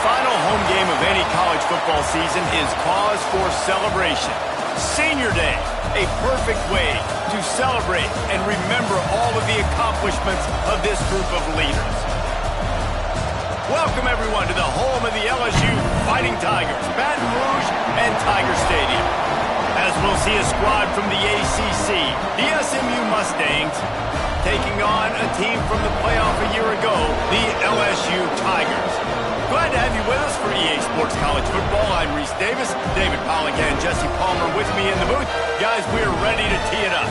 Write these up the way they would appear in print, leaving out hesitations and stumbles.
final home game of any college football season is cause for celebration. Senior Day, a perfect way to celebrate and remember all of the accomplishments of this group of leaders. Welcome, everyone, to the home of the LSU Fighting Tigers, Baton Rouge and Tiger Stadium. As we'll see a squad from the ACC, the SMU Mustangs, taking on a team from the playoff a year ago, the LSU Tigers. Glad to have you with us for EA Sports College Football. I'm Reese Davis, David Pollock and Jesse Palmer with me in the booth. Guys, we're ready to tee it up.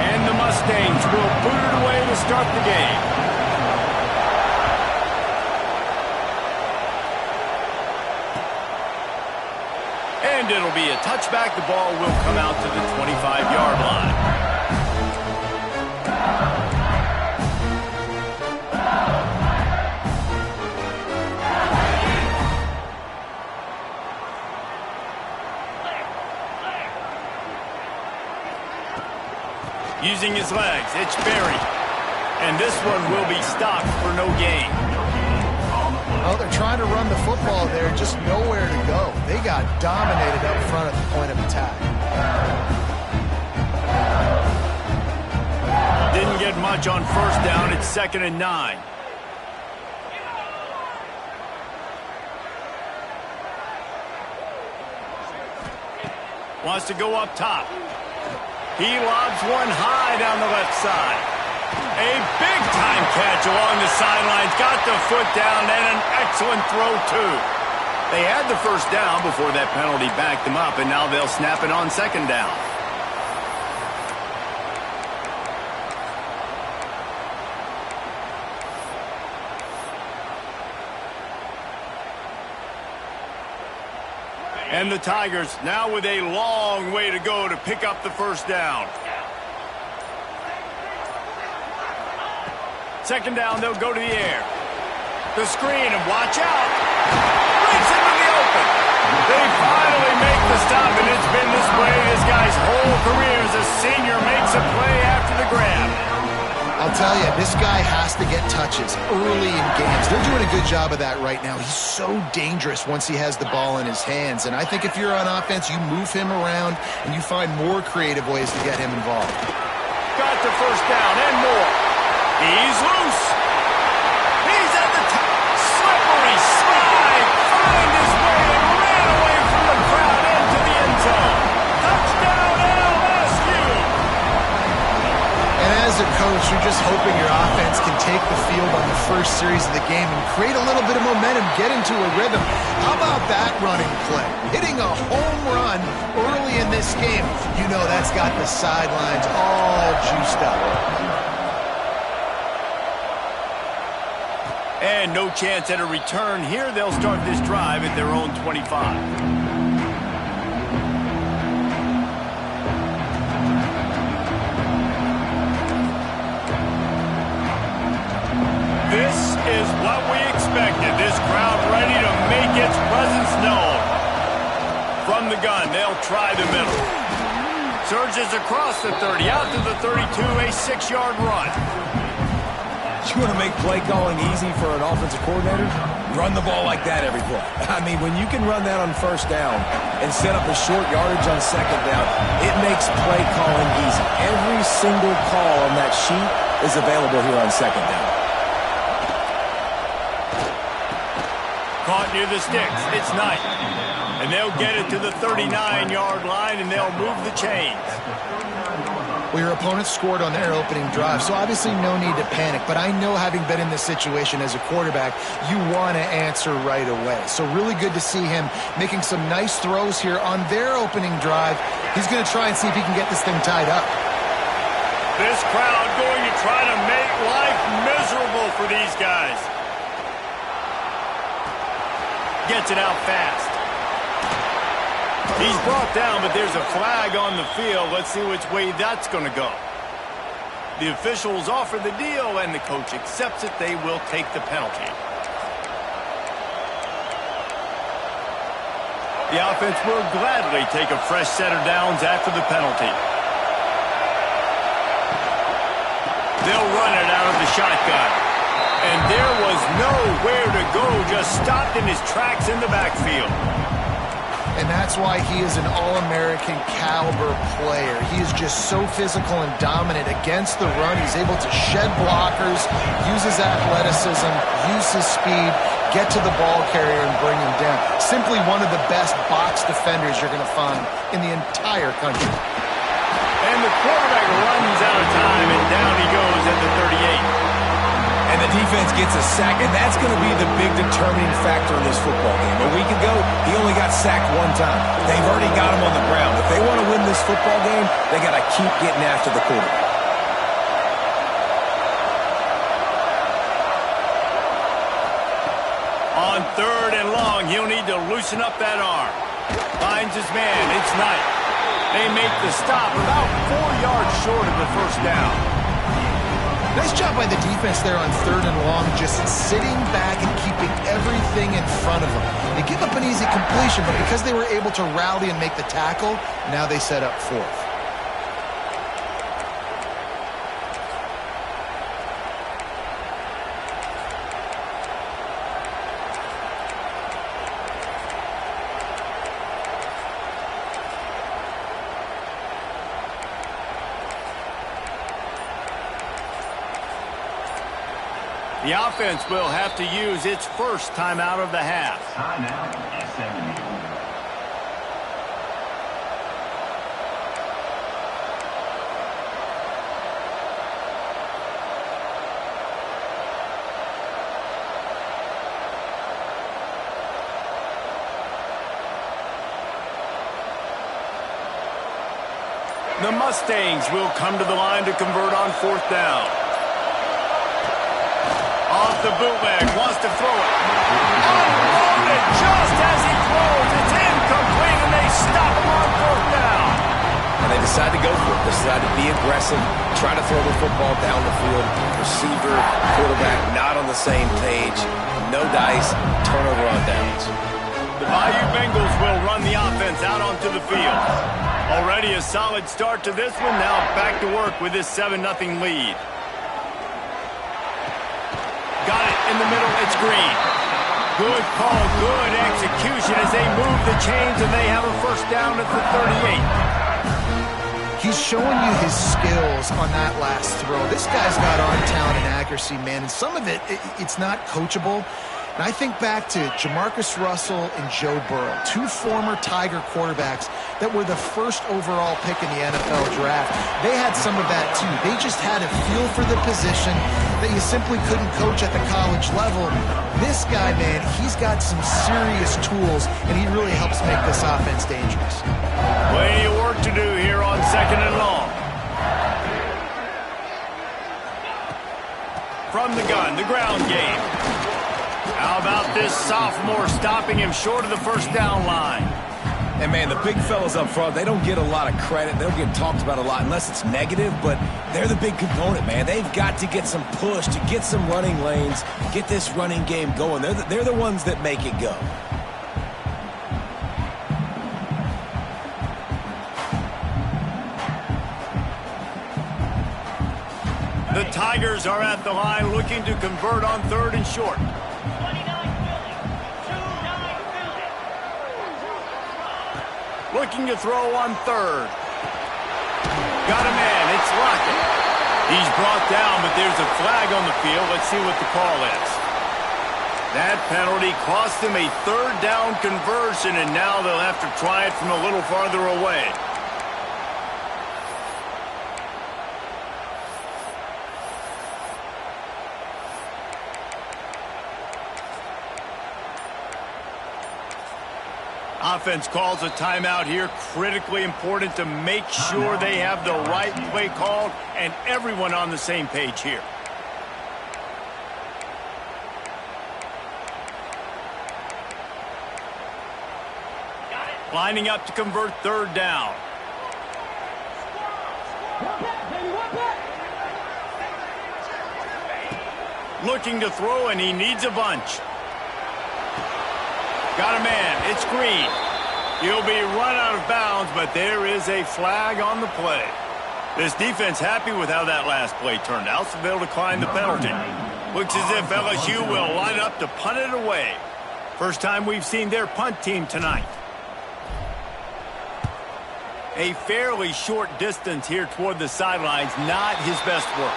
And the Mustangs will boot it away to start the game. And it'll be a touchback. The ball will come out to the 25-yard line. Using his legs, it's buried. And this one will be stopped for no gain. Well, they're trying to run the football there, just nowhere to go. They got dominated up front at the point of attack. Didn't get much on first down. It's 2nd and 9. Wants to go up top. He lobs one high down the left side. A big-time catch along the sidelines. Got the foot down and an excellent throw, too. They had the first down before that penalty backed them up, and now they'll snap it on 2nd down. And the Tigers now with a long way to go to pick up the first down. 2nd down, they'll go to the air. The screen, and watch out. Breaks into the open. They finally make the stop, and it's been this way this guy's whole career as a senior makes a play after the grab. I'll tell you, this guy has to get touches early in games. They're doing a good job of that right now. He's so dangerous once he has the ball in his hands. And I think if you're on offense, you move him around and you find more creative ways to get him involved. Got the first down and more. He's loose. He's at the top. Slippery slide. Find his way and ran away from the crowd into the end zone. Touchdown LSU. And as a coach, you're just hoping your offense can take the field on the first series of the game and create a little bit of momentum, get into a rhythm. How about that running play? Hitting a home run early in this game. You know that's got the sidelines all juiced up. And no chance at a return here. They'll start this drive at their own 25. This is what we expected. This crowd ready to make its presence known. From the gun, they'll try the middle. Surges across the 30, out to the 32, a 6-yard run. You want to make play calling easy for an offensive coordinator? Run the ball like that every play. I mean, when you can run that on first down and set up a short yardage on 2nd down, it makes play calling easy. Every single call on that sheet is available here on 2nd down. Caught near the sticks. It's Knight. And they'll get it to the 39-yard line, and they'll move the chains. Well, your opponent scored on their opening drive, so obviously no need to panic. But I know, having been in this situation as a quarterback, you want to answer right away. So really good to see him making some nice throws here on their opening drive. He's going to try and see if he can get this thing tied up. This crowd going to try to make life miserable for these guys. Gets it out fast. He's brought down, but there's a flag on the field. Let's see which way that's going to go. The officials offer the deal, and the coach accepts it. They will take the penalty. The offense will gladly take a fresh set of downs after the penalty. They'll run it out of the shotgun. And there was nowhere to go, just stopped in his tracks in the backfield. And that's why he is an All-American caliber player. He is just so physical and dominant against the run. He's able to shed blockers, use his athleticism, use his speed, get to the ball carrier and bring him down. Simply one of the best box defenders you're going to find in the entire country. And the quarterback runs out of time, and down he goes at the 38. And the defense gets a sack, and that's going to be the big determining factor in this football game. A week ago, he only got sacked one time. They've already got him on the ground. If they want to win this football game, they got to keep getting after the quarterback. On 3rd and long, he'll need to loosen up that arm. Finds his man. It's Knight. They make the stop about 4 yards short of the first down. Nice job by the defense there on 3rd and long, just sitting back and keeping everything in front of them. They give up an easy completion, but because they were able to rally and make the tackle, now they set up 4th. The offense will have to use its first timeout of the half. Timeout, SMU. The Mustangs will come to the line to convert on 4th down. Off the bootleg, wants to throw it. Unloaded just as he throws. It's incomplete, and they stop him on 4th down. And they decide to go for it. They decide to be aggressive, try to throw the football down the field. Receiver, quarterback, not on the same page. No dice, turnover on downs. The Bayou Bengals will run the offense out onto the field. Already a solid start to this one. Now back to work with this 7-0 lead. Got it in the middle. It's Green. Good call, good execution as they move the chains, and they have a first down at the 38. He's showing you his skills on that last throw. This guy's got arm talent and accuracy, man, and some of it's not coachable. And I think back to Jamarcus Russell and Joe Burrow, 2 former Tiger quarterbacks that were the first overall pick in the NFL draft. They had some of that too. They just had a feel for the position that you simply couldn't coach at the college level. This guy, man, he's got some serious tools, and he really helps make this offense dangerous. Plenty of work to do here on 2nd and long. From the gun, the ground game. How about this sophomore stopping him short of the first down line? And, man, the big fellas up front, they don't get a lot of credit. They don't get talked about a lot unless it's negative, but they're the big component, man. They've got to get some push, to get some running lanes, get this running game going. They're the ones that make it go. The Tigers are at the line looking to convert on 3rd and short. Looking to throw on 3rd. Got a man. It's Lockett. He's brought down, but there's a flag on the field. Let's see what the call is. That penalty cost him a 3rd down conversion, and now they'll have to try it from a little farther away. Offense calls a timeout here. Critically important to make sure they have the right play called and everyone on the same page here. Lining up to convert 3rd down. Looking to throw, and he needs a bunch. Got a man. It's Green. He'll be run out of bounds, but there is a flag on the play. This defense happy with how that last play turned out, so they'll decline the penalty. Looks as if LSU will line up to punt it away. First time we've seen their punt team tonight. A fairly short distance here toward the sidelines, not his best work.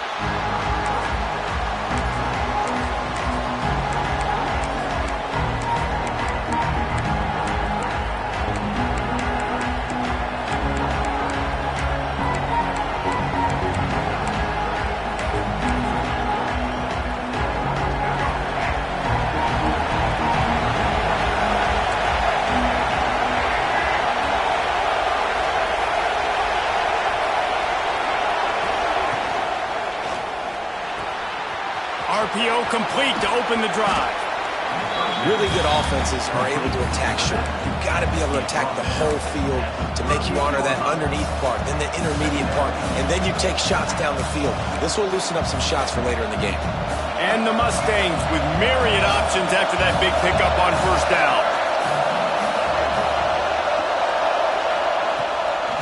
RPO complete to open the drive. Really good offenses are able to attack short. You've got to be able to attack the whole field to make you honor that underneath part, then the intermediate part, and then you take shots down the field. This will loosen up some shots for later in the game. And the Mustangs with myriad options after that big pickup on first down.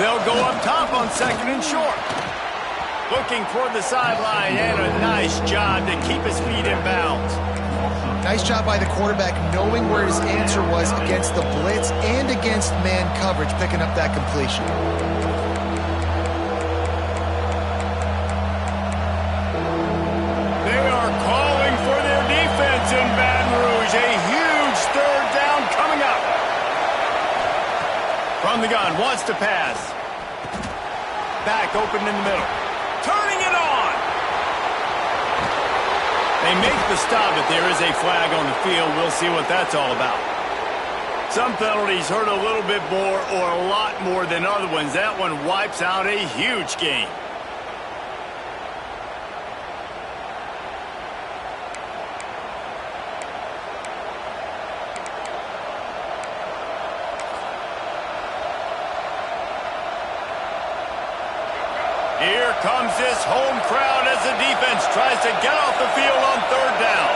They'll go up top on second and short. Looking toward the sideline, and a nice job to keep his feet in bounds. Nice job by the quarterback knowing where his answer was against the blitz and against man coverage, picking up that completion. They are calling for their defense in Baton Rouge. A huge third down coming up. From the gun, wants to pass. Back open in the middle. Turning it on. They make the stop, but there is a flag on the field. We'll see what that's all about. Some penalties hurt a little bit more or a lot more than other ones. That one wipes out a huge game. Here comes this home crowd as the defense tries to get off the field on third down.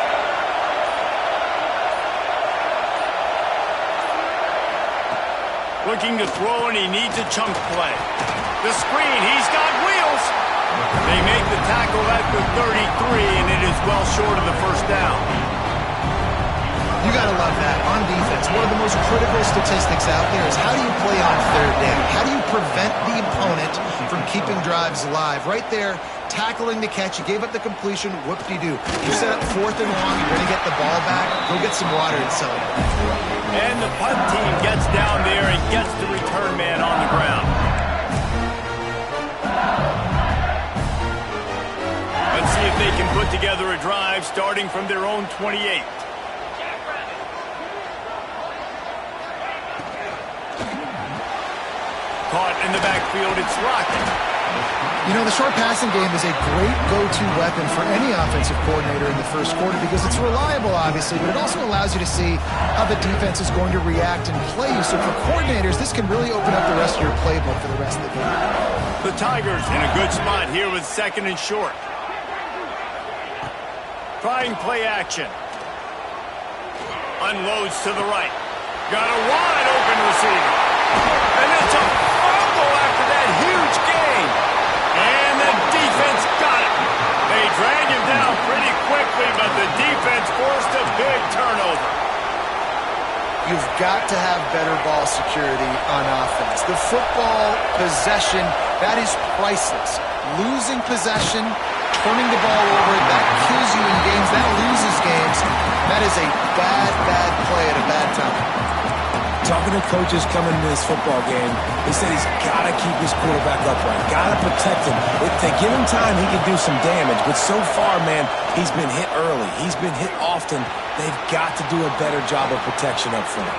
Looking to throw, and he needs a chunk play. The screen, he's got wheels. They make the tackle at the 33, and it is well short of the first down. You got to love that on defense. One of the most critical statistics out there is how do you play on third down? How do you prevent the opponent from keeping drives alive? Right there, tackling the catch. You gave up the completion. Whoop-de-doo. You set up fourth and long. You're going to get the ball back. Go get some water and celebrate. And the punt team gets down there and gets the return man on the ground. Let's see if they can put together a drive starting from their own 28. Caught in the backfield, it's Rocket. You know, the short passing game is a great go-to weapon for any offensive coordinator in the first quarter because it's reliable, obviously, but it also allows you to see how the defense is going to react and play you. So for coordinators, this can really open up the rest of your playbook for the rest of the game. The Tigers in a good spot here with second and short. Trying play action. Unloads to the right. Got a wide open receiver. And it's a fumble after that huge gain. And the defense got it. They drag him down pretty quickly, but the defense forced a big turnover. You've got to have better ball security on offense. The football possession, that is priceless. Losing possession, turning the ball over, that kills you in games, that loses games. That is a bad, bad play at a bad time. Talking to coaches coming into this football game, they said he's got to keep his quarterback upright, got to protect him. If they give him time, he can do some damage. But so far, man, he's been hit early. He's been hit often. They've got to do a better job of protection up front.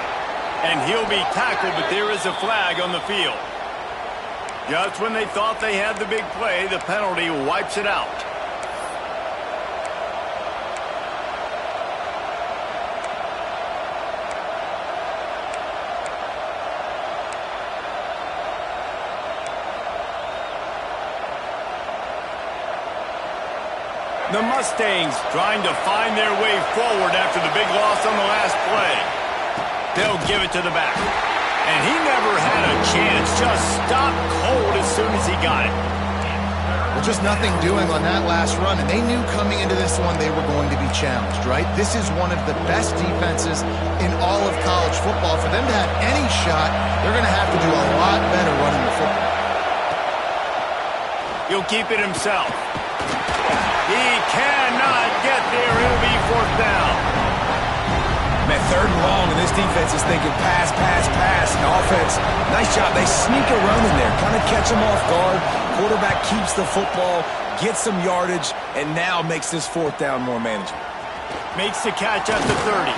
And he'll be tackled, but there is a flag on the field. Just when they thought they had the big play, the penalty wipes it out. The Mustangs trying to find their way forward after the big loss on the last play. They'll give it to the back. And he never had a chance. Just stopped cold as soon as he got it. Well, just nothing doing on that last run, and they knew coming into this one they were going to be challenged, right? This is one of the best defenses in all of college football. For them to have any shot, they're going to have to do a lot better running the football. He'll keep it himself. He cannot get there. It'll be fourth down. Man, third and long, and this defense is thinking pass, pass, pass. And offense, nice job. They sneak a run in there, kind of catch them off guard. Quarterback keeps the football, gets some yardage, and now makes this fourth down more manageable. Makes the catch at the 30.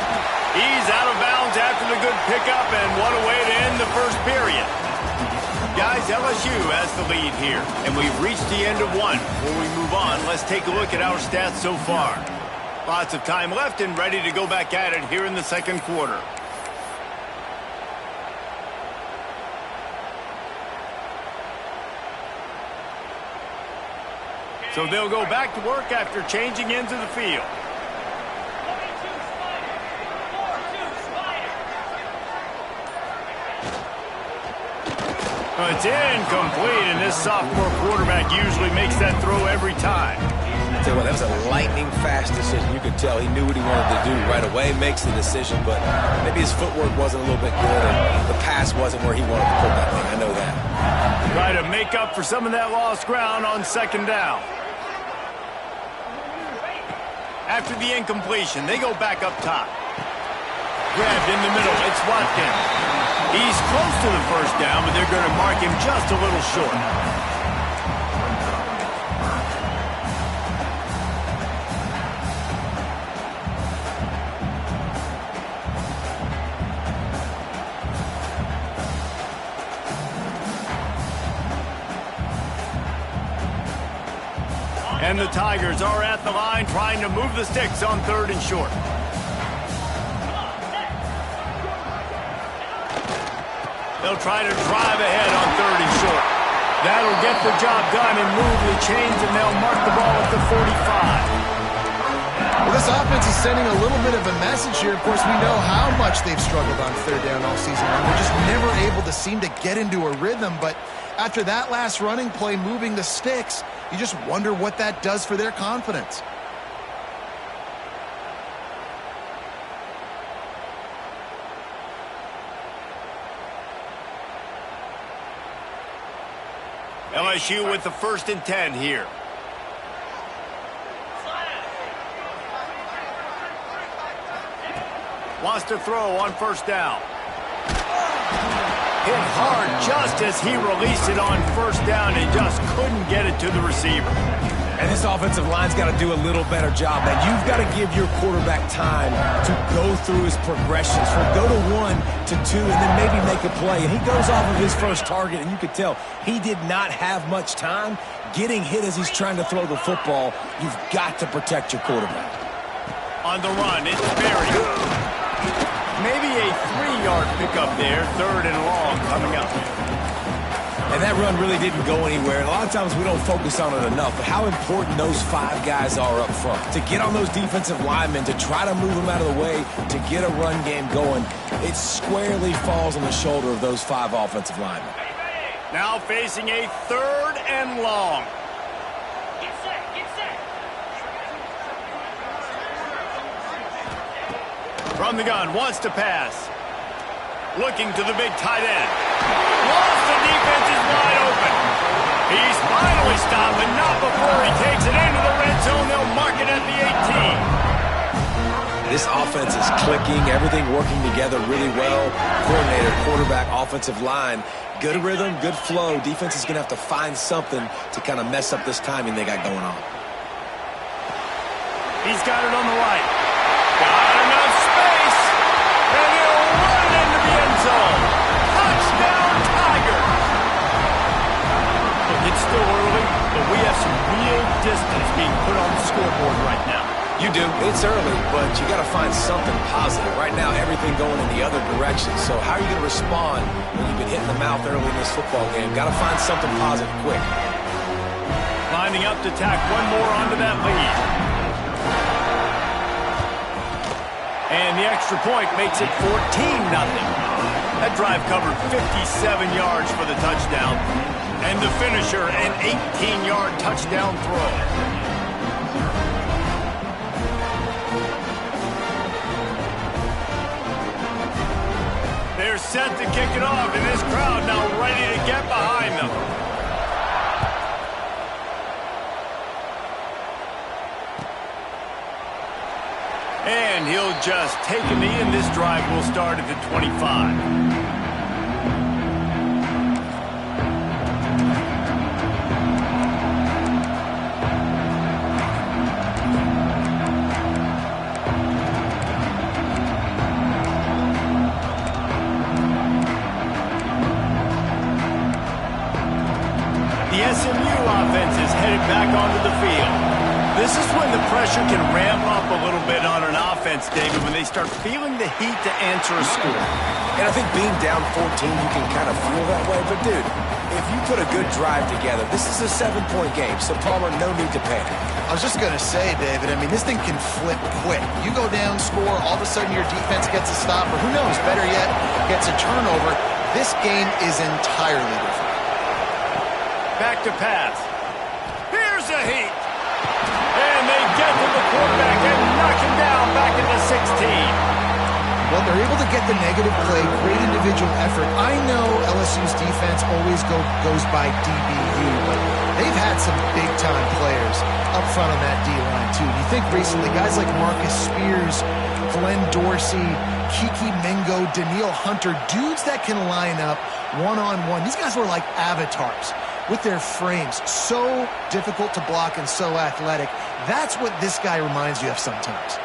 He's out of bounds after the good pickup, and what a way to end the first period. Guys, LSU has the lead here, and we've reached the end of one. Before we move on, let's take a look at our stats so far. Lots of time left and ready to go back at it here in the second quarter. So they'll go back to work after changing into the field. Well, it's incomplete, and this sophomore quarterback usually makes that throw every time. I tell you what, that was a lightning-fast decision. You could tell he knew what he wanted to do right away, makes the decision, but maybe his footwork wasn't a little bit good, and the pass wasn't where he wanted to put that thing. I know that. Try to make up for some of that lost ground on second down. After the incompletion, they go back up top. Grabbed in the middle, it's Watkins. He's close to the first down, but they're going to mark him just a little short. And the Tigers are at the line trying to move the sticks on third and short. They'll try to drive ahead on third and short. That'll get the job done and move the chains, and they'll mark the ball at the 45. Well, this offense is sending a little bit of a message here. Of course, we know how much they've struggled on third down all season long. They're just never able to seem to get into a rhythm, but after that last running play moving the sticks, you just wonder what that does for their confidence. LSU with the 1st and 10 here. Wants to throw on first down. Hit hard just as he released it on first down and just couldn't get it to the receiver. And this offensive line's got to do a little better job, man. You've got to give your quarterback time to go through his progressions. From go to 1 to 2 and then maybe make a play. And he goes off of his first target, and you could tell he did not have much time getting hit as he's trying to throw the football. You've got to protect your quarterback. On the run, it's Berry. Maybe a 3-yard pickup there, third and long coming up. And that run really didn't go anywhere. And a lot of times we don't focus on it enough, but how important those 5 guys are up front. To get on those defensive linemen, to try to move them out of the way, to get a run game going, it squarely falls on the shoulder of those 5 offensive linemen. Now facing a third and long. From the gun, wants to pass. Looking to the big tight end. Lost, the defense is wide open. He's finally stopped, but not before he takes it into the red zone. They'll mark it at the 18. This offense is clicking, everything working together really well. Coordinator, quarterback, offensive line. Good rhythm, good flow. Defense is going to have to find something to kind of mess up this timing they got going on. He's got it on the right. Got enough space. And he'll run it into the end zone. Touchdown, Tigers. Look, it's still early, but we have some real distance being put on the scoreboard right now. You do. It's early, but you got to find something positive. Right now, everything going in the other direction. So how are you going to respond when you've been hit in the mouth early in this football game? Got to find something positive quick. Lining up to tack one more onto that lead. And the extra point makes it 14-0. That drive covered 57 yards for the touchdown. And the finisher, an 18-yard touchdown throw. They're set to kick it off, and this crowd now ready to get behind them. And he'll just take a knee, and this drive will start at the 25. The SMU offense is headed back onto the field. This is when the pressure can ramp up a little bit on an offense, David, when they start feeling the heat to answer a score. And I think being down 14, you can kind of feel that way. But, dude, if you put a good drive together, this is a 7-point game. So, Palmer, no need to panic. I was just going to say, David, I mean, this thing can flip quick. You go down, score, all of a sudden your defense gets a stop, or who knows, better yet, gets a turnover. This game is entirely different. Back to pass. Here's a heat. And they get to the quarterback and knock him down back at the 16. Well, they're able to get the negative play, great individual effort. I know LSU's defense always goes by DBU, but they've had some big-time players up front on that D-line, too. You think recently, guys like Marcus Spears, Glenn Dorsey, Kiki Mingo, Daniil Hunter, dudes that can line up one-on-one. These guys were like avatars with their frames. So difficult to block and so athletic. That's what this guy reminds you of sometimes.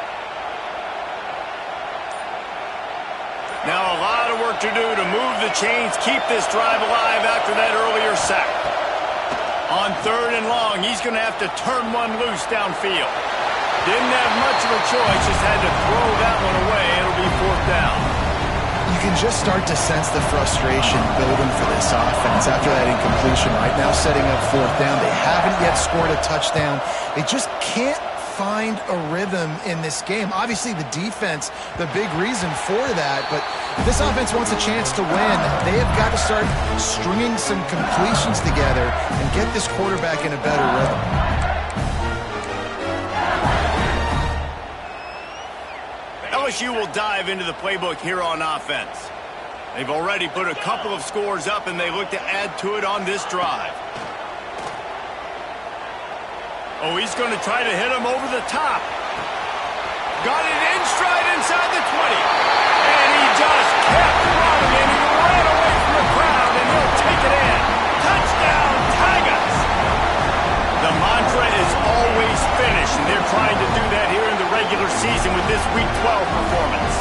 Now a lot of work to do to move the chains, keep this drive alive after that earlier sack. On 3rd and long, he's going to have to turn one loose downfield. Didn't have much of a choice, just had to throw that one away. It'll be 4th down. You can just start to sense the frustration building for this offense after that incompletion. Right now, setting up 4th down. They haven't yet scored a touchdown. They just can't find a rhythm in this game. Obviously, the defense, the big reason for that, but if this offense wants a chance to win, they have got to start stringing some completions together and get this quarterback in a better rhythm. LSU will dive into the playbook here on offense. They've already put a couple of scores up, and they look to add to it on this drive. Oh, he's going to try to hit him over the top. Got it in stride inside the 20. And he just kept running, and he ran away from the crowd, and he'll take it in. Touchdown, Tigers! The mantra is always finish, and they're trying to do that here in the regular season with this Week 12 performance.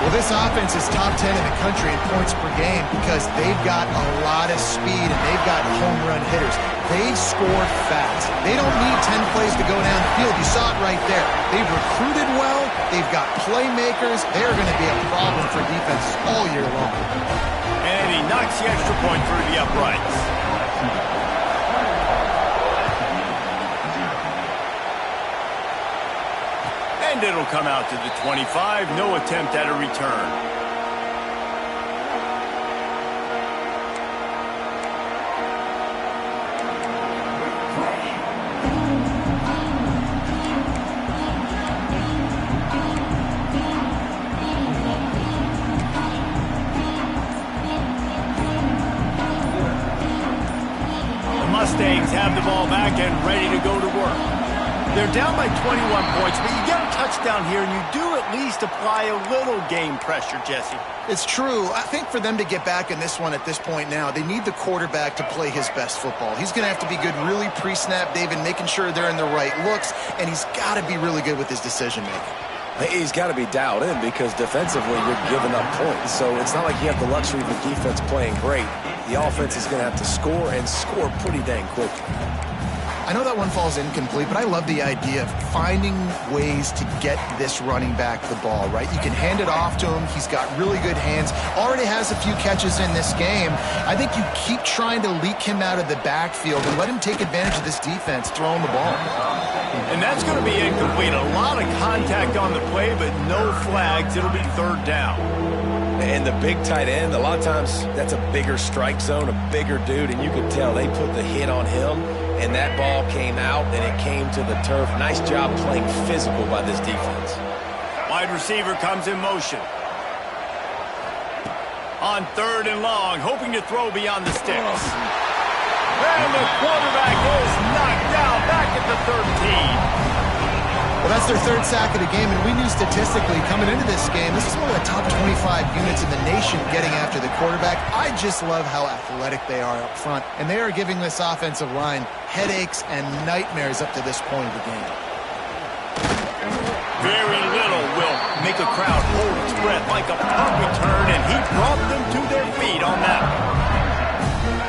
Well, this offense is top 10 in the country in points per game because they've got a lot of speed and they've got home run hitters. They score fast. They don't need 10 plays to go down the field. You saw it right there. They've recruited well. They've got playmakers. They're going to be a problem for defenses all year long. And he knocks the extra point through the uprights. And it'll come out to the 25. No attempt at a return. The Mustangs have the ball back and ready to go to work. They're down by 21 points, but you get a touchdown here, and you do at least apply a little game pressure, Jesse. It's true. I think for them to get back in this one at this point now, they need the quarterback to play his best football. He's going to have to be good really pre-snap, David, making sure they're in the right looks, and he's got to be really good with his decision-making. He's got to be dialed in because defensively you're giving up points. So it's not like you have the luxury of the defense playing great. The offense is going to have to score and score pretty dang quickly. I know that one falls incomplete, but I love the idea of finding ways to get this running back the ball, right? You can hand it off to him. He's got really good hands. Already has a few catches in this game. I think you keep trying to leak him out of the backfield and let him take advantage of this defense throwing the ball. And that's going to be incomplete. A lot of contact on the play, but no flags. It'll be 3rd down. And the big tight end, a lot of times that's a bigger strike zone, a bigger dude, and you could tell they put the hit on him, and that ball came out, and it came to the turf. Nice job playing physical by this defense. Wide receiver comes in motion. On 3rd and long, hoping to throw beyond the sticks. And the quarterback is knocked down back at the 13. Well, that's their 3rd sack of the game, and we knew statistically coming into this game, this is one of the top 25 units in the nation getting after the quarterback. I just love how athletic they are up front, and they are giving this offensive line headaches and nightmares up to this point of the game. Very little will make a crowd hold its breath like a punt return, and he brought them to their feet on that one.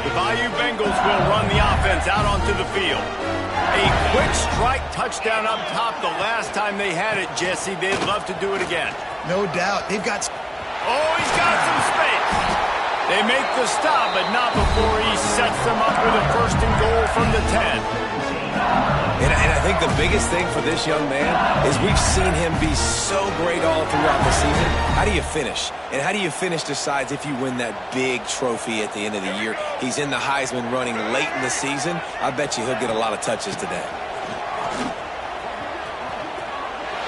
The Bayou Bengals will run the offense out onto the field. A quick strike touchdown up top the last time they had it, Jesse. They'd love to do it again. No doubt. They've got... Oh, he's got some space. They make the stop, but not before he sets them up with a 1st and goal from the 10. And I think the biggest thing for this young man is we've seen him be so great all throughout the season. How do you finish? And how do you finish decides if you win that big trophy at the end of the year. He's in the Heisman running late in the season. I bet you he'll get a lot of touches today.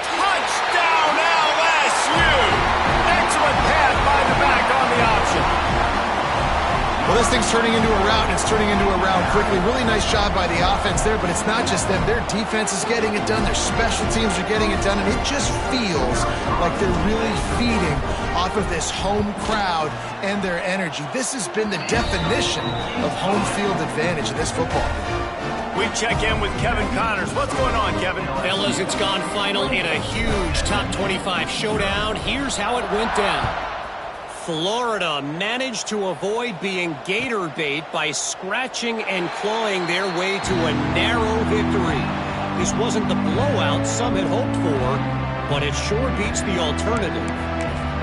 Touchdown LSU! Excellent pass by the back on the option. Well, this thing's turning into a rout, and it's turning into a rout quickly. Really nice job by the offense there, but it's not just them. Their defense is getting it done. Their special teams are getting it done, and it just feels like they're really feeding off of this home crowd and their energy. This has been the definition of home field advantage in this football game. We check in with Kevin Connors. What's going on, Kevin? Fellas, it's gone final in a huge top 25 showdown. Here's how it went down. Florida managed to avoid being gator bait by scratching and clawing their way to a narrow victory. This wasn't the blowout some had hoped for, but it sure beats the alternative.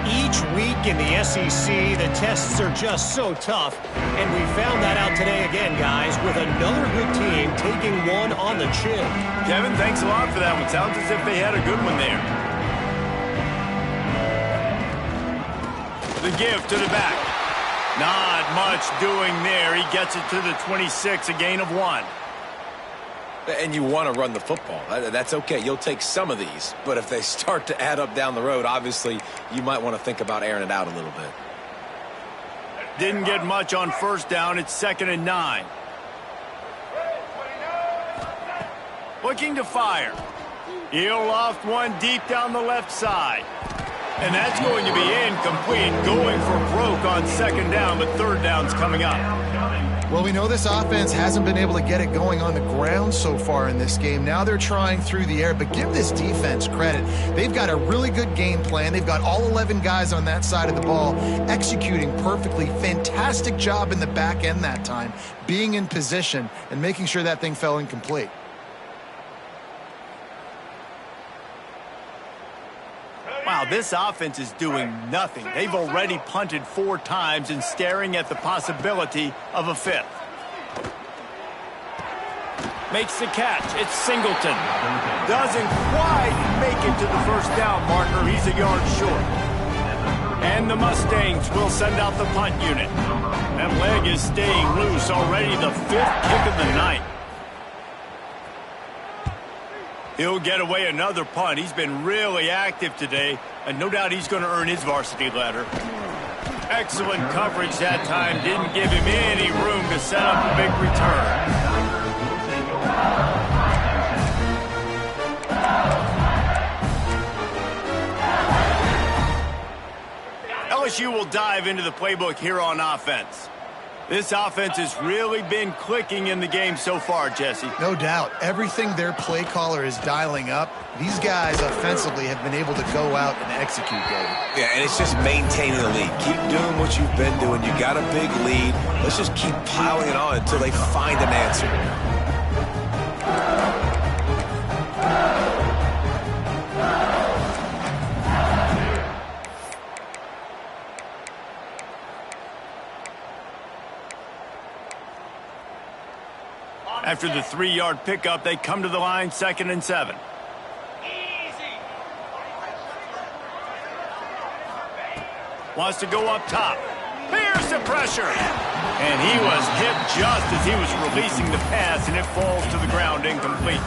Each week in the SEC, the tests are just so tough, and we found that out today again, guys, with another good team taking one on the chin. Kevin, thanks a lot for that one. Sounds as if they had a good one there. The give to the back. Not much doing there. He gets it to the 26, a gain of 1. And you want to run the football. That's okay. You'll take some of these. But if they start to add up down the road, obviously you might want to think about airing it out a little bit. Didn't get much on 1st down. It's 2nd and 9. Looking to fire. He'll loft one deep down the left side. And that's going to be incomplete. Going for broke on 2nd down, but 3rd down's coming up. Well, we know this offense hasn't been able to get it going on the ground so far in this game. Now they're trying through the air, but give this defense credit. They've got a really good game plan. They've got all 11 guys on that side of the ball executing perfectly. Fantastic job in the back end that time, being in position and making sure that thing fell incomplete. Wow, this offense is doing nothing. They've already punted 4 times and staring at the possibility of a 5th. Makes the catch. It's Singleton. Doesn't quite make it to the 1st down marker. He's a yard short. And the Mustangs will send out the punt unit. That leg is staying loose already. The 5th kick of the night. He'll get away another punt. He's been really active today, and no doubt he's going to earn his varsity letter. Excellent coverage that time. Didn't give him any room to set up a big return. LSU will dive into the playbook here on offense. This offense has really been clicking in the game so far, Jesse. No doubt. Everything their play caller is dialing up, these guys offensively have been able to go out and execute, David. Yeah, and it's just maintaining the lead. Keep doing what you've been doing. You got a big lead. Let's just keep piling it on until they find an answer. After the 3-yard pickup, they come to the line, 2nd and 7. Wants to go up top. Here's the pressure. And he was hit just as he was releasing the pass, and it falls to the ground incomplete.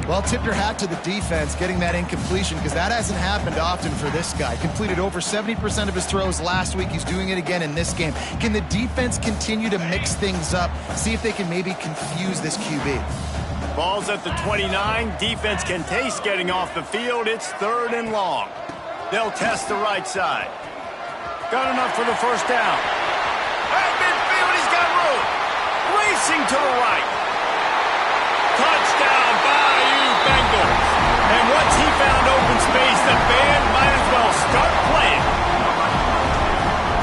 Well, tip your hat to the defense getting that incompletion, because that hasn't happened often for this guy. Completed over 70% of his throws last week. He's doing it again in this game. Can the defense continue to mix things up, see if they can maybe confuse this QB? Ball's at the 29. Defense can taste getting off the field. It's 3rd and long. They'll test the right side. Got enough for the first down. At midfield, he's got room. Racing to the right. Touchdown, Bayou Bengals. And once he found open space, the band might as well start playing.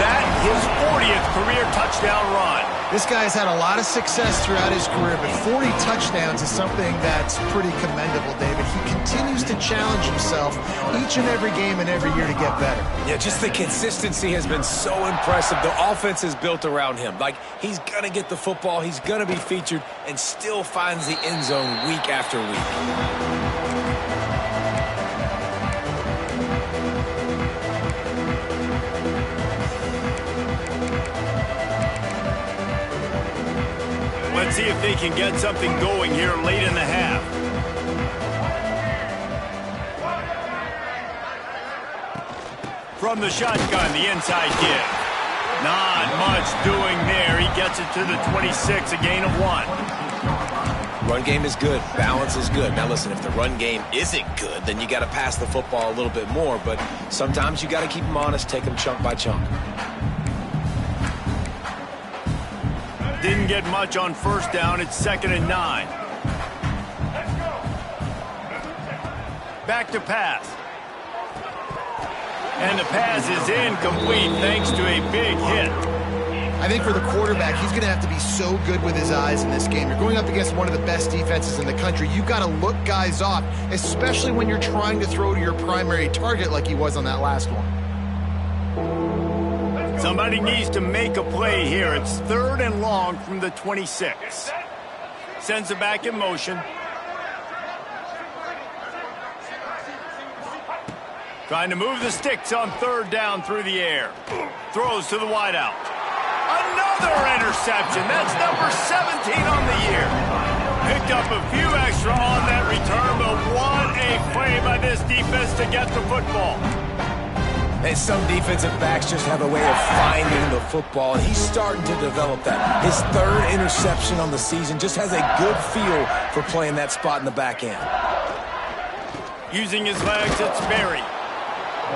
That his 40th career touchdown run. This guy's had a lot of success throughout his career, but 40 touchdowns is something that's pretty commendable, David. He continues to challenge himself each and every game and every year to get better. Yeah, just the consistency has been so impressive. The offense is built around him. Like, he's going to get the football, he's going to be featured, and still finds the end zone week after week. Let's see if they can get something going here late in the half. From the shotgun, the inside give. Not much doing there. He gets it to the 26, a gain of 1. Run game is good. Balance is good. Now listen, if the run game isn't good, then you got to pass the football a little bit more. But sometimes you got to keep them honest, take them chunk by chunk. Didn't get much on first down. It's 2nd and 9. Back to pass. And the pass is incomplete thanks to a big hit. I think for the quarterback, he's going to have to be so good with his eyes in this game. You're going up against one of the best defenses in the country. You've got to look guys off, especially when you're trying to throw to your primary target like he was on that last one. Somebody needs to make a play here. It's 3rd and long from the 26. Sends it back in motion. Trying to move the sticks on 3rd down through the air. Throws to the wideout. Another interception. That's number 17 on the year. Picked up a few extra on that return, but what a play by this defense to get the football. And some defensive backs just have a way of finding the football, and he's starting to develop that. His 3rd interception on the season, just has a good feel for playing that spot in the back end. Using his legs, it's Berry.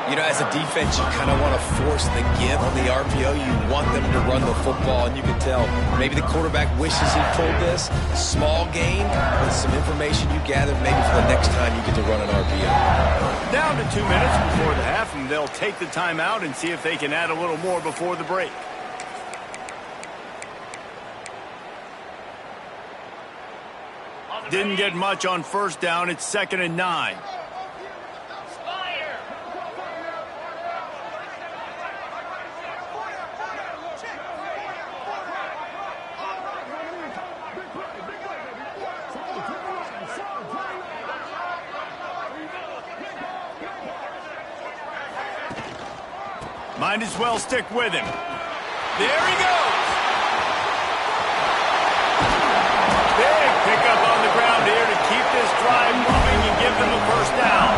You know, as a defense, you kind of want to force the give on the RPO. You want them to run the football, and you can tell maybe the quarterback wishes he pulled this. Small gain, but some information you gathered maybe for the next time you get to run an RPO. Down to 2 minutes before the half, and they'll take the timeout and see if they can add a little more before the break. Didn't get much on first down. It's 2nd and 9. Might as well stick with him. There he goes. Big pickup on the ground here to keep this drive moving and give them a first down.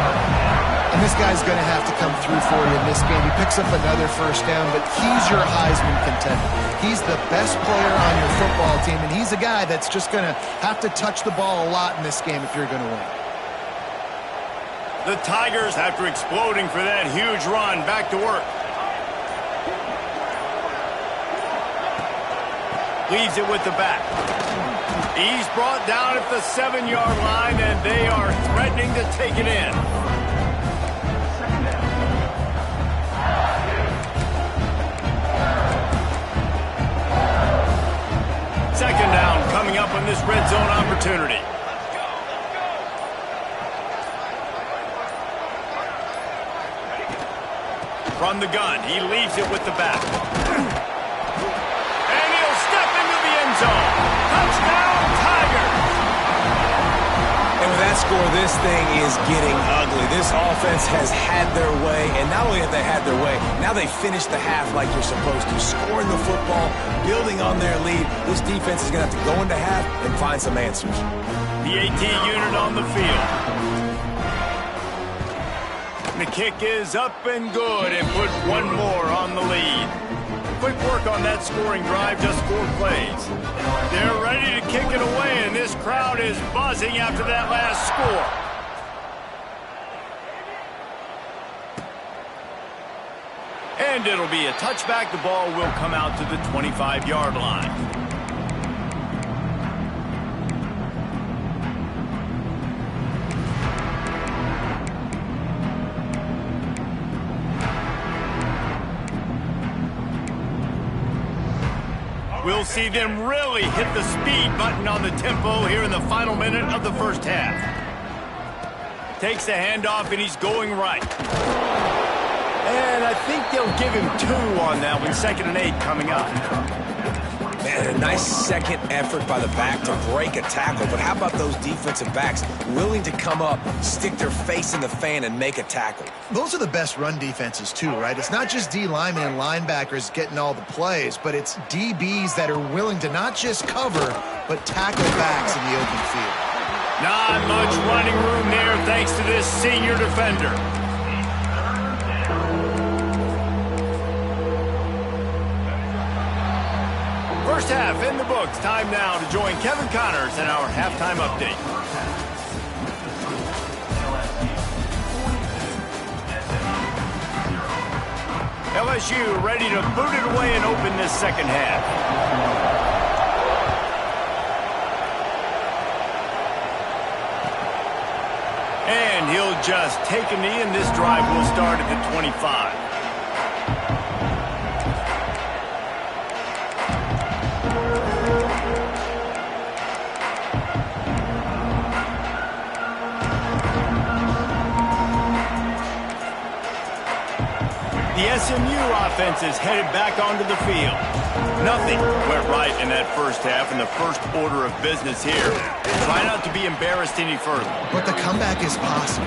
And this guy's going to have to come through for you in this game. He picks up another first down, but he's your Heisman contender. He's the best player on your football team, and he's a guy that's just going to have to touch the ball a lot in this game if you're going to win. The Tigers, after exploding for that huge run, back to work. Leaves it with the back. He's brought down at the 7-yard line, and they are threatening to take it in. Second down coming up on this red zone opportunity. From the gun, he leaves it with the back. Zone. Touchdown, Tigers! And with that score, this thing is getting ugly. This offense has had their way, and not only have they had their way, now they finished the half like you're supposed to, scoring the football, building on their lead. This defense is going to have to go into half and find some answers. The AT unit on the field. The kick is up and good and put one more on the lead. Quick work on that scoring drive, just 4 plays. They're ready to kick it away, and this crowd is buzzing after that last score. And it'll be a touchback. The ball will come out to the 25-yard line. We'll see them really hit the speed button on the tempo here in the final minute of the first half. Takes the handoff, and he's going right. And I think they'll give him 2 on that one. 2nd and 8 coming up. Man, a nice second effort by the back to break a tackle. But how about those defensive backs willing to come up, stick their face in the fan, and make a tackle? Those are the best run defenses, too, right? It's not just D linemen and linebackers getting all the plays, but it's DBs that are willing to not just cover, but tackle backs in the open field. Not much running room there thanks to this senior defender. First half in the books. Time now to join Kevin Connors in our halftime update. LSU ready to boot it away and open this second half. And he'll just take a knee, and this drive will start at the 25. The SMU offense is headed back onto the field. Nothing went right in that first half, and the first order of business here. Try not to be embarrassed any further. But the comeback is possible.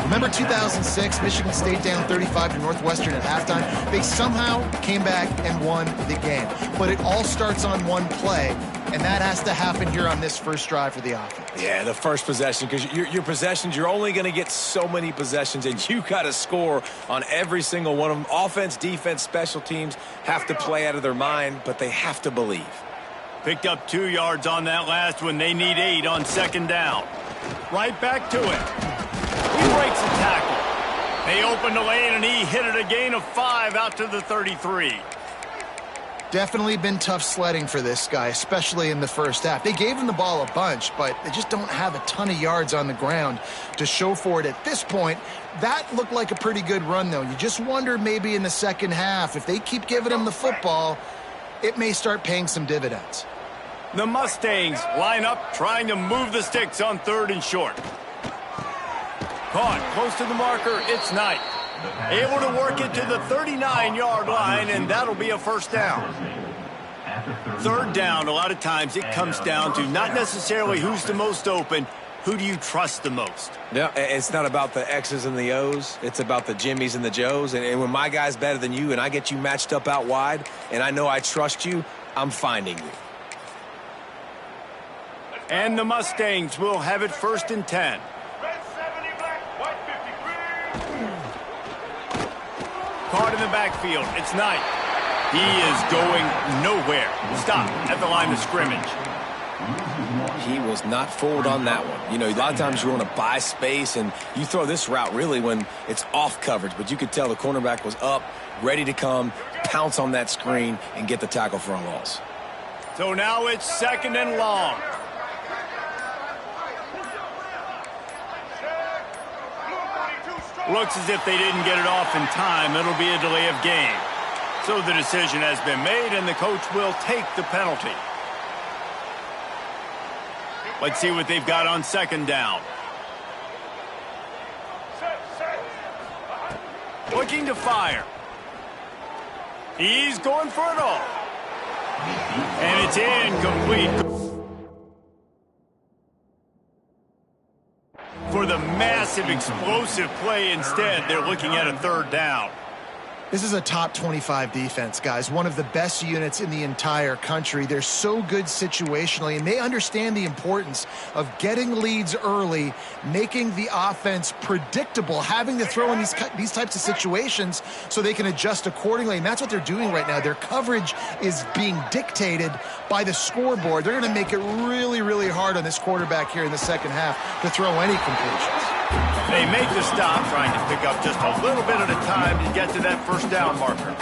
Remember 2006, Michigan State down 35 to Northwestern at halftime? They somehow came back and won the game. But it all starts on one play, and that has to happen here on this first drive for the offense. Yeah, the first possession, because your possessions, you're only going to get so many possessions, and you got to score on every single one of them. Offense, defense, special teams have to play out of their mind, but they have to believe. Picked up 2 yards on that last one. They need 8 on 2nd down. Right back to it. He breaks a tackle. They opened the lane, and he hit it a gain of 5 out to the 33. Definitely been tough sledding for this guy, especially in the first half. They gave him the ball a bunch, but they just don't have a ton of yards on the ground to show for it at this point. That looked like a pretty good run, though. You just wonder maybe in the second half, if they keep giving him the football, it may start paying some dividends. The Mustangs line up, trying to move the sticks on 3rd and short. Caught close to the marker. It's Knight. Able to work it to the 39-yard line, and that'll be a first down. 3rd down, a lot of times it comes down to not necessarily who's the most open, who do you trust the most? Yeah, it's not about the X's and the O's. It's about the Jimmies and the Joes. And when my guy's better than you and I get you matched up out wide and I know I trust you, I'm finding you. And the Mustangs will have it 1st and 10. Caught in the backfield. It's Knight. He is going nowhere. Stop at the line of scrimmage. He was not fooled on that one. You know, a lot of times you want to buy space, and you throw this route really when it's off coverage. But you could tell the cornerback was up, ready to come, pounce on that screen, and get the tackle for a loss. So now it's 2nd and long. Looks as if they didn't get it off in time. It'll be a delay of game. So the decision has been made, and the coach will take the penalty. Let's see what they've got on 2nd down. Looking to fire. He's going for it all. And it's incomplete. for the massive, explosive play instead. They're looking at a third down. This is a top 25 defense, guys. One of the best units in the entire country. They're so good situationally, and they understand the importance of getting leads early, making the offense predictable, having to throw in these types of situations so they can adjust accordingly. And that's what they're doing right now. Their coverage is being dictated by the scoreboard. They're going to make it really, really hard on this quarterback here in the second half to throw any completions. They make the stop, trying to pick up just a little bit at a time to get to that first down marker.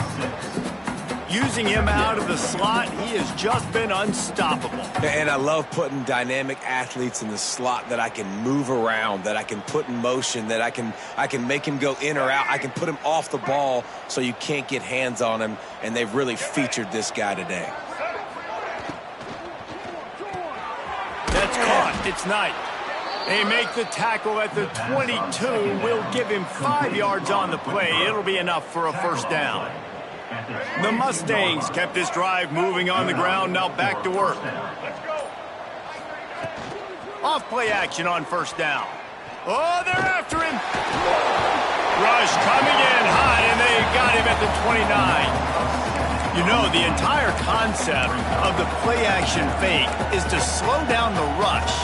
Using him out of the slot, he has just been unstoppable. And I love putting dynamic athletes in the slot that I can move around, that I can put in motion, that I can make him go in or out. I can put him off the ball so you can't get hands on him, and they've really featured this guy today. That's caught. It's Knight. They make the tackle at the 22. We'll give him 5 yards on the play. It'll be enough for a first down. The Mustangs kept this drive moving on the ground. Now back to work. Off play action on first down. Oh, they're after him. Rush coming in high, and they got him at the 29. You know, the entire concept of the play action fake is to slow down the rush.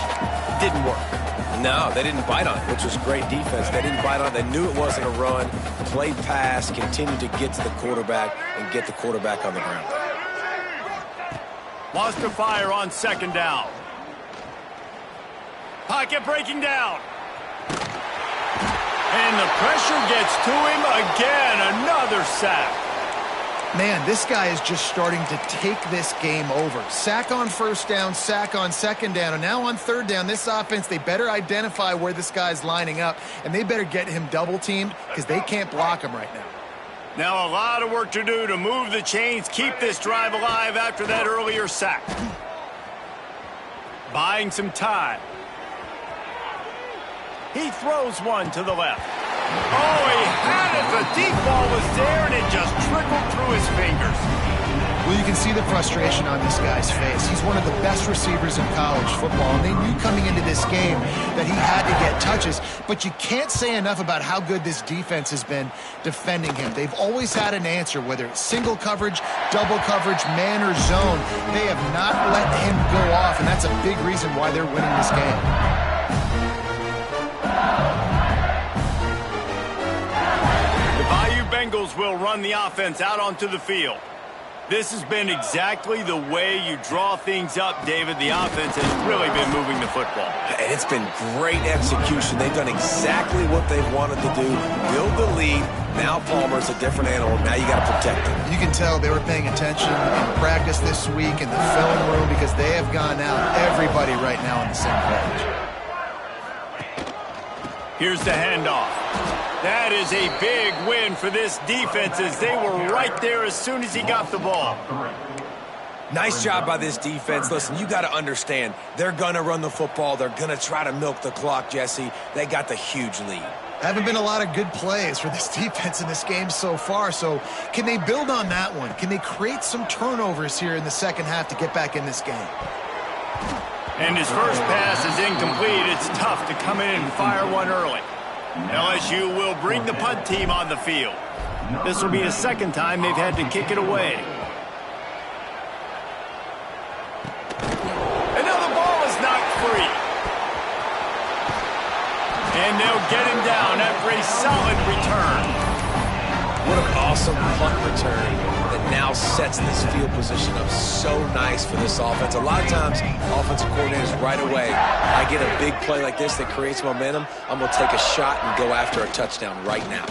Didn't work. No, they didn't bite on it, which was great defense. They didn't bite on it. They knew it wasn't a run. Played pass, continued to get to the quarterback and get the quarterback on the ground. Lost to fire on second down. Pocket breaking down. And the pressure gets to him again. Another sack. Man, this guy is just starting to take this game over. Sack on first down, sack on second down, and now on third down, this offense, they better identify where this guy's lining up, and they better get him double-teamed because they can't block him right now. Now a lot of work to do to move the chains, keep this drive alive after that earlier sack. Buying some time. He throws one to the left. Oh, he had it. The deep ball was there, and it just trickled through his fingers. Well, you can see the frustration on this guy's face. He's one of the best receivers in college football, and they knew coming into this game that he had to get touches, but you can't say enough about how good this defense has been defending him. They've always had an answer, whether it's single coverage, double coverage, man, or zone. They have not let him go off, and that's a big reason why they're winning this game. Bengals will run the offense out onto the field. This has been exactly the way you draw things up, David. The offense has really been moving the football. And it's been great execution. They've done exactly what they've wanted to do. Build the lead. Now Palmer's a different animal. Now you got to protect him. You can tell they were paying attention in practice this week in the film room because they have gone out, everybody right now on the same page. Here's the handoff. That is a big win for this defense as they were right there as soon as he got the ball. Nice job by this defense. Listen, you got to understand, they're going to run the football. They're going to try to milk the clock, Jesse. They got the huge lead. Haven't been a lot of good plays for this defense in this game so far, so can they build on that one? Can they create some turnovers here in the second half to get back in this game? And his first pass is incomplete. It's tough to come in and fire one early. LSU will bring the punt team on the field. This will be the second time they've had to kick it away. And now the ball is knocked free. And they'll get him down after a solid return. What an awesome punt return that now sets this field position up so nice for this offense. A lot of times, offensive coordinators right away, I get a big play like this that creates momentum, I'm going to take a shot and go after a touchdown right now.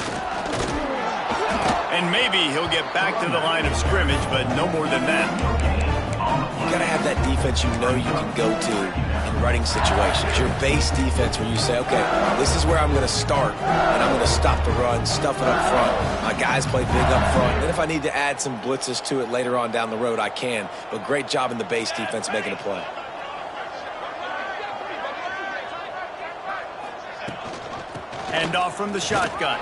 And maybe he'll get back to the line of scrimmage, but no more than that. You got to have that defense you know you can go to in running situations. Your base defense where you say, okay, this is where I'm going to start, and I'm going to stop the run, stuff it up front. My guys play big up front. And if I need to add some blitzes to it later on down the road, I can. But great job in the base defense making a play. Handoff from the shotgun.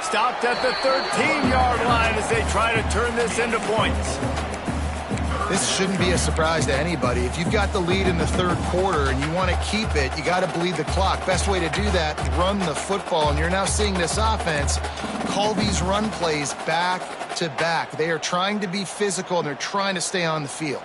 Stopped at the 13-yard line as they try to turn this into points. This shouldn't be a surprise to anybody. If you've got the lead in the third quarter and you want to keep it, you got to bleed the clock. Best way to do that, run the football. And you're now seeing this offense call these run plays back to back. They are trying to be physical, and they're trying to stay on the field.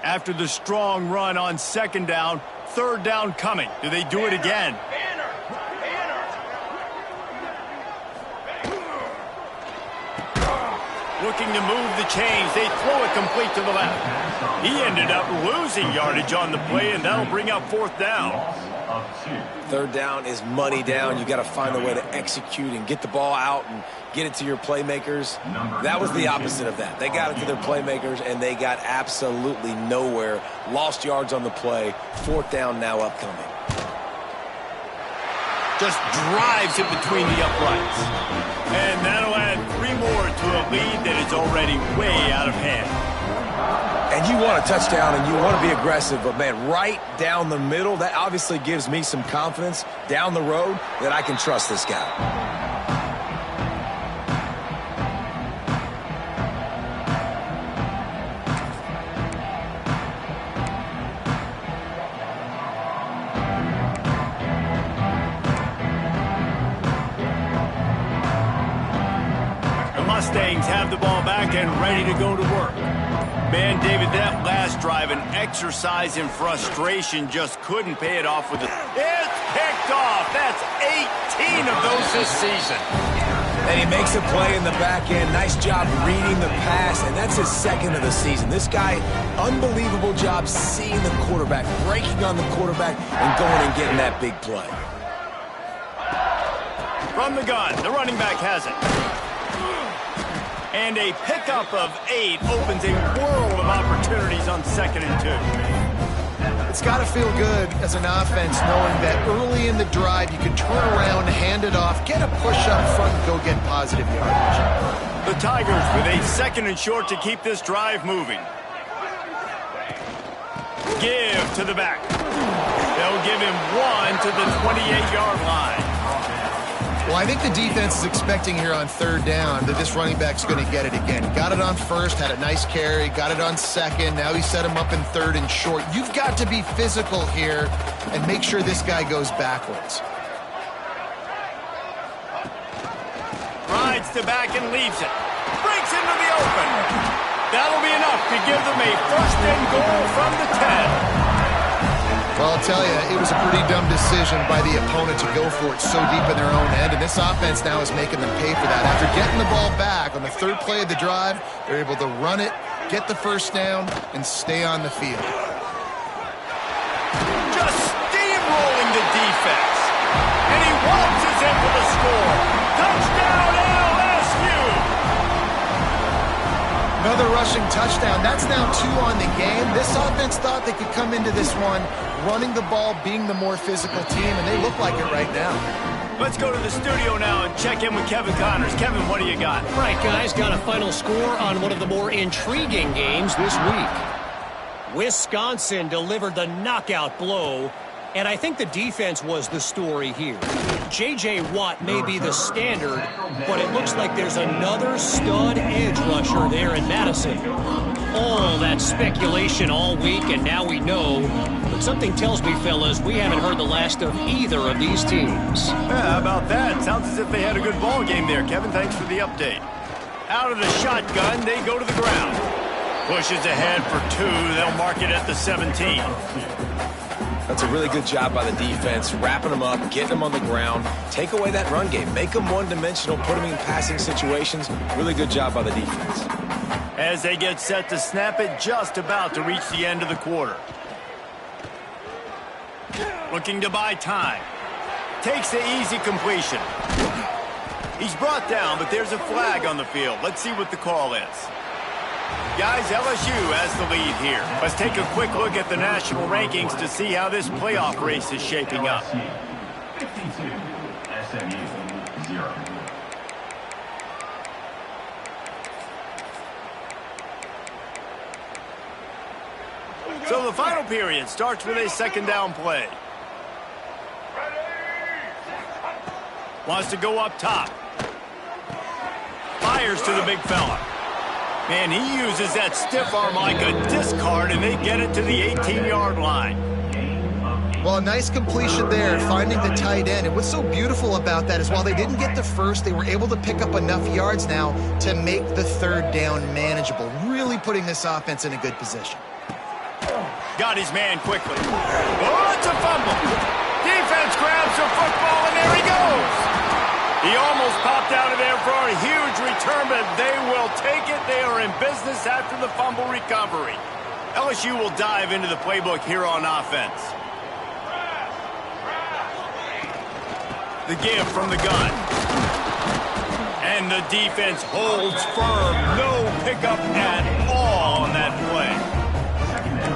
After the strong run on second down, third down coming. Do they do it again? Looking to move the chains. They throw it complete to the left. He ended up losing yardage on the play, and that'll bring up fourth down. Third down is money down. You got to find a way to execute and get the ball out and get it to your playmakers. That was the opposite of that. They got it to their playmakers, and they got absolutely nowhere. Lost yards on the play. Fourth down now upcoming. Just drives it between the uprights. And that'll add 3 more to a lead that is already way out of hand. And you want a touchdown and you want to be aggressive, but man, right down the middle, that obviously gives me some confidence down the road that I can trust this guy. Mustangs have the ball back and ready to go to work. Man, David, that last drive, an exercise in frustration, just couldn't pay it off with it. It's picked off. That's 18 of those this season. And he makes a play in the back end. Nice job reading the pass, and that's his second of the season. This guy, unbelievable job seeing the quarterback, breaking on the quarterback, and going and getting that big play. From the gun, the running back has it. And a pickup of 8 opens a world of opportunities on 2nd and 2. It's got to feel good as an offense knowing that early in the drive you can turn around, hand it off, get a push up front, and go get positive yardage. The Tigers with a 2nd and short to keep this drive moving. Give to the back. They'll give him 1 to the 28-yard line. Well, I think the defense is expecting here on third down that this running back's going to get it again. Got it on first, had a nice carry, got it on second. Now he set him up in 3rd and short. You've got to be physical here and make sure this guy goes backwards. Rides to back and leaves it. Breaks into the open. That'll be enough to give them a 1st and goal from the 10. Well, I'll tell you, it was a pretty dumb decision by the opponent to go for it so deep in their own end, and this offense now is making them pay for that. After getting the ball back on the 3rd play of the drive, they're able to run it, get the 1st down, and stay on the field. Just steamrolling the defense. And he waltzes in for the score. Touchdown, LSU! Another rushing touchdown. That's now 2 on the game. This offense thought they could come into this one running the ball, being the more physical team, and they look like it right now. Let's go to the studio now and check in with Kevin Connors. Kevin, what do you got? All right, guys, got a final score on one of the more intriguing games this week. Wisconsin delivered the knockout blow, and I think the defense was the story here. J.J. Watt may be the standard, but it looks like there's another stud edge rusher there in Madison. All that speculation all week, and now we know. But something tells me, fellas, we haven't heard the last of either of these teams. Yeah, how about that? Sounds as if they had a good ball game there. Kevin, thanks for the update. Out of the shotgun, they go to the ground. Pushes ahead for 2. They'll mark it at the 17. That's a really good job by the defense, wrapping them up, getting them on the ground, take away that run game, make them one-dimensional, put them in passing situations. Really good job by the defense. As they get set to snap it, just about to reach the end of the quarter. Looking to buy time. Takes the easy completion. He's brought down, but there's a flag on the field. Let's see what the call is. Guys, LSU has the lead here. Let's take a quick look at the national rankings to see how this playoff race is shaping up. 52, SMU 0. So the final period starts with a 2nd down play. Wants to go up top. Fires to the big fella. Man, he uses that stiff arm like a discard, and they get it to the 18-yard line. Well, a nice completion there, finding the tight end. And what's so beautiful about that is while they didn't get the first, they were able to pick up enough yards now to make the third down manageable, really putting this offense in a good position. Got his man quickly. Oh, it's a fumble. Defense grabs the football, and there he goes. He almost popped out of there for a huge return, but they will take it. They are in business after the fumble recovery. LSU will dive into the playbook here on offense. The give from the gun. And the defense holds firm. No pickup at all on that play.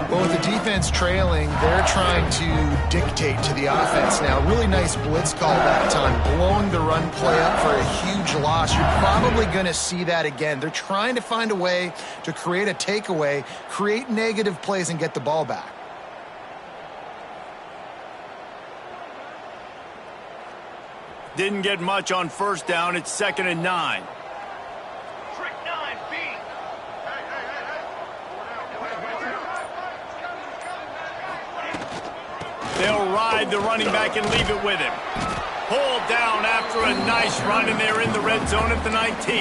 Well, with the defense trailing, they're trying to dictate to the offense now. Really nice blitz call that time, blowing the run play up for a huge loss. You're probably going to see that again. They're trying to find a way to create a takeaway, create negative plays, and get the ball back. Didn't get much on first down. It's 2nd and 9. They'll ride the running back and leave it with him. Pulled down after a nice run, and they're in the red zone at the 19.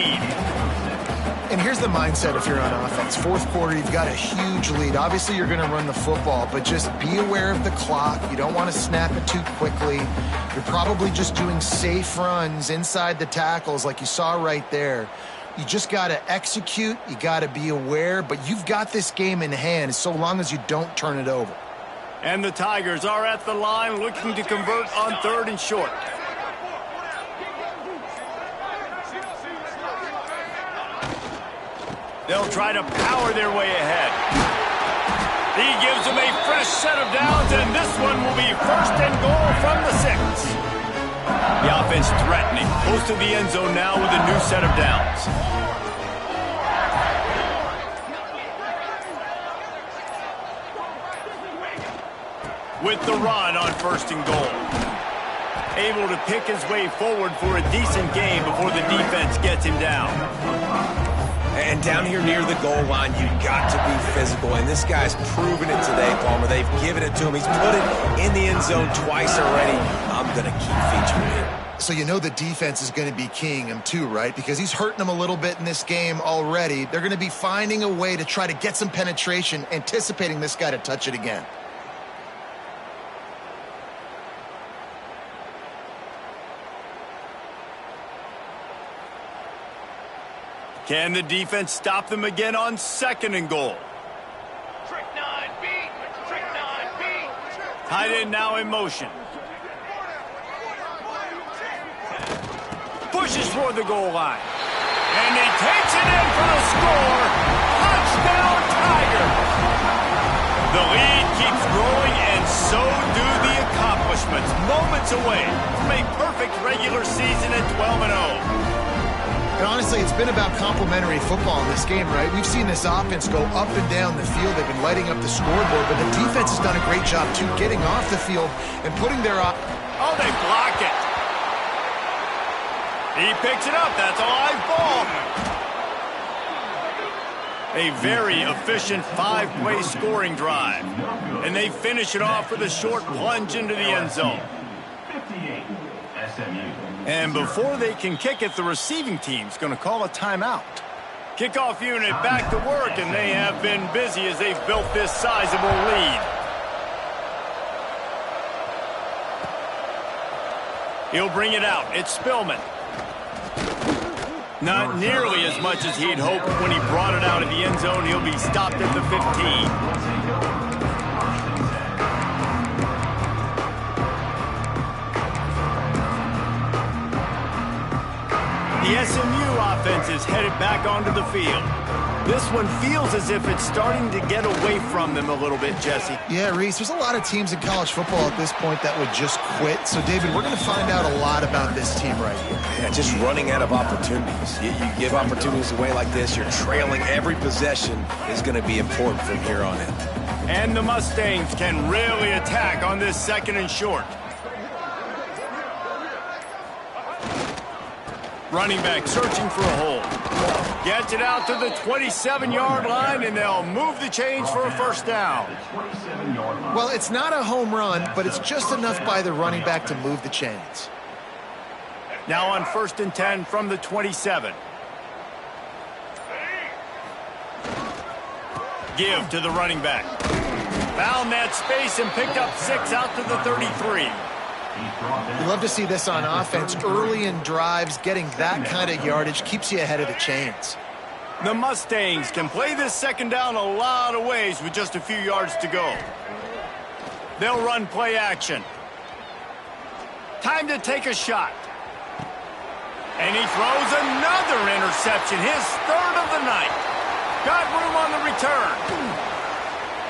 And here's the mindset if you're on offense. Fourth quarter, you've got a huge lead. Obviously, you're going to run the football, but just be aware of the clock. You don't want to snap it too quickly. You're probably just doing safe runs inside the tackles like you saw right there. You just got to execute. You got to be aware, but you've got this game in hand so long as you don't turn it over. And the Tigers are at the line looking to convert on 3rd and short. They'll try to power their way ahead. He gives them a fresh set of downs, and this one will be 1st and goal from the 6. The offense threatening, close to the end zone now with a new set of downs. With the run on 1st and goal. Able to pick his way forward for a decent game before the defense gets him down. And down here near the goal line, you've got to be physical. And this guy's proven it today, Palmer. They've given it to him. He's put it in the end zone twice already. I'm going to keep featuring him. So you know the defense is going to be keying him too, right? Because he's hurting them a little bit in this game already. They're going to be finding a way to try to get some penetration, anticipating this guy to touch it again. Can the defense stop them again on 2nd and goal? Trick 9B. Trick 9B. Tight end now in motion. Pushes toward the goal line. And he takes it in for the score. Touchdown, Tigers. The lead keeps growing, and so do the accomplishments. Moments away from a perfect regular season at 12-0. And honestly, it's been about complementary football in this game, right? We've seen this offense go up and down the field. They've been lighting up the scoreboard, but the defense has done a great job, too, getting off the field and putting their... Oh, they block it. He picks it up. That's a live ball. A very efficient 5-play scoring drive. And they finish it off with a short plunge into the end zone. 58, SMU. And before they can kick it, the receiving team's going to call a timeout. Kickoff unit back to work, and they have been busy as they've built this sizable lead. He'll bring it out. It's Spillman. Not nearly as much as he'd hoped when he brought it out of the end zone. He'll be stopped at the 15. The SMU offense is headed back onto the field. This one feels as if it's starting to get away from them a little bit, Jesse. Yeah, Reese, there's a lot of teams in college football at this point that would just quit. So, David, we're going to find out a lot about this team right here. Yeah, just running out of opportunities. You give opportunities away like this, you're trailing every possession is going to be important from here on in. And the Mustangs can really attack on this 2nd and short. Running back searching for a hole. Gets it out to the 27-yard line, and they'll move the chains for a first down. Well, it's not a home run, but it's just enough by the running back to move the chains. Now on 1st and 10 from the 27. Give to the running back. Found that space and picked up 6 out to the 33. You love to see this on offense. Early in drives, getting that kind of yardage keeps you ahead of the chains. The Mustangs can play this second down a lot of ways with just a few yards to go. They'll run play action. Time to take a shot. And he throws another interception, his 3rd of the night. Got room on the return.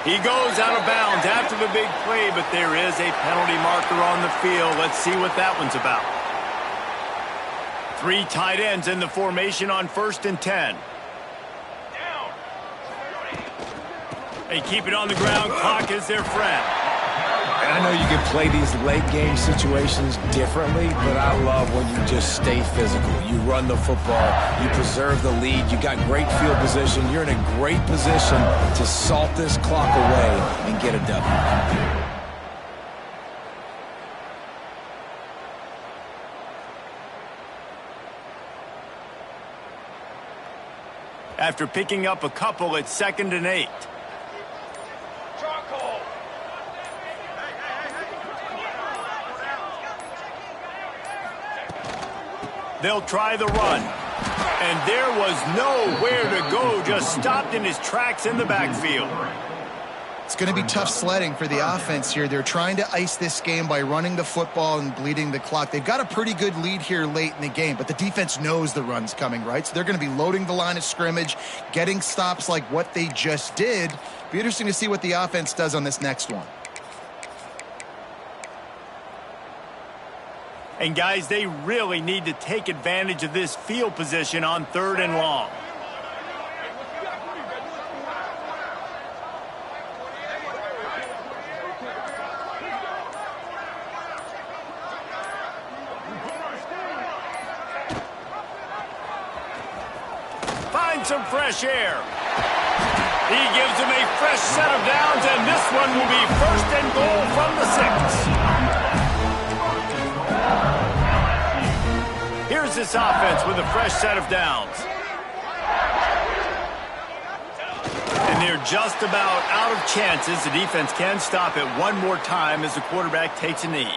He goes out of bounds after the big play, but there is a penalty marker on the field. Let's see what that one's about. 3 tight ends in the formation on 1st and 10. They keep it on the ground. Clock is their friend. And I know you can play these late game situations differently, but I love when you just stay physical. You run the football, you preserve the lead, you got great field position, you're in a great position to salt this clock away and get a W. After picking up a couple, it's 2nd and 8. They'll try the run. And there was nowhere to go, just stopped in his tracks in the backfield. It's going to be tough sledding for the offense here. They're trying to ice this game by running the football and bleeding the clock. They've got a pretty good lead here late in the game, but the defense knows the run's coming, right? So they're going to be loading the line of scrimmage, getting stops like what they just did. Be interesting to see what the offense does on this next one. And guys, they really need to take advantage of this field position on 3rd and long. Find some fresh air. He gives them a fresh set of downs, and this one will be 1st and goal from the 6. Here's this offense with a fresh set of downs. And they're just about out of chances. The defense can stop it one more time as the quarterback takes a knee.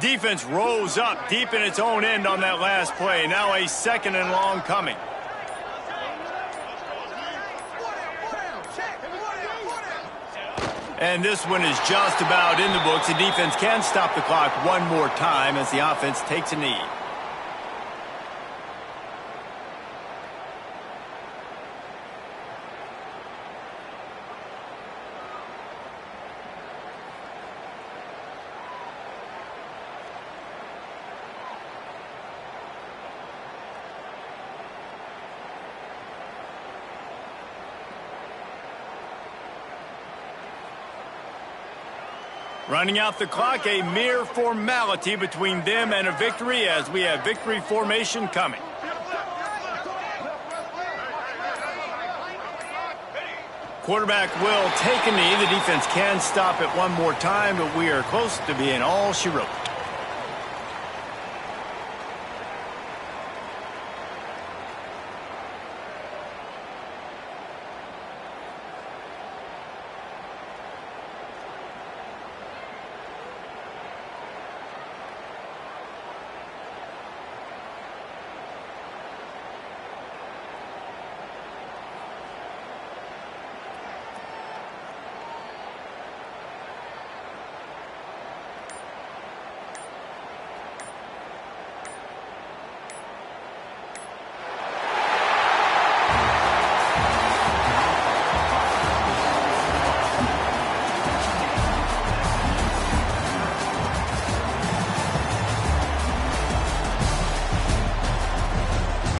Defense rose up deep in its own end on that last play. Now a 2nd and long coming. And this one is just about in the books. The defense can stop the clock one more time as the offense takes a knee. Running out the clock, a mere formality between them and a victory as we have victory formation coming. Quarterback will take a knee. The defense can stop it one more time, but we are close to being all she wrote.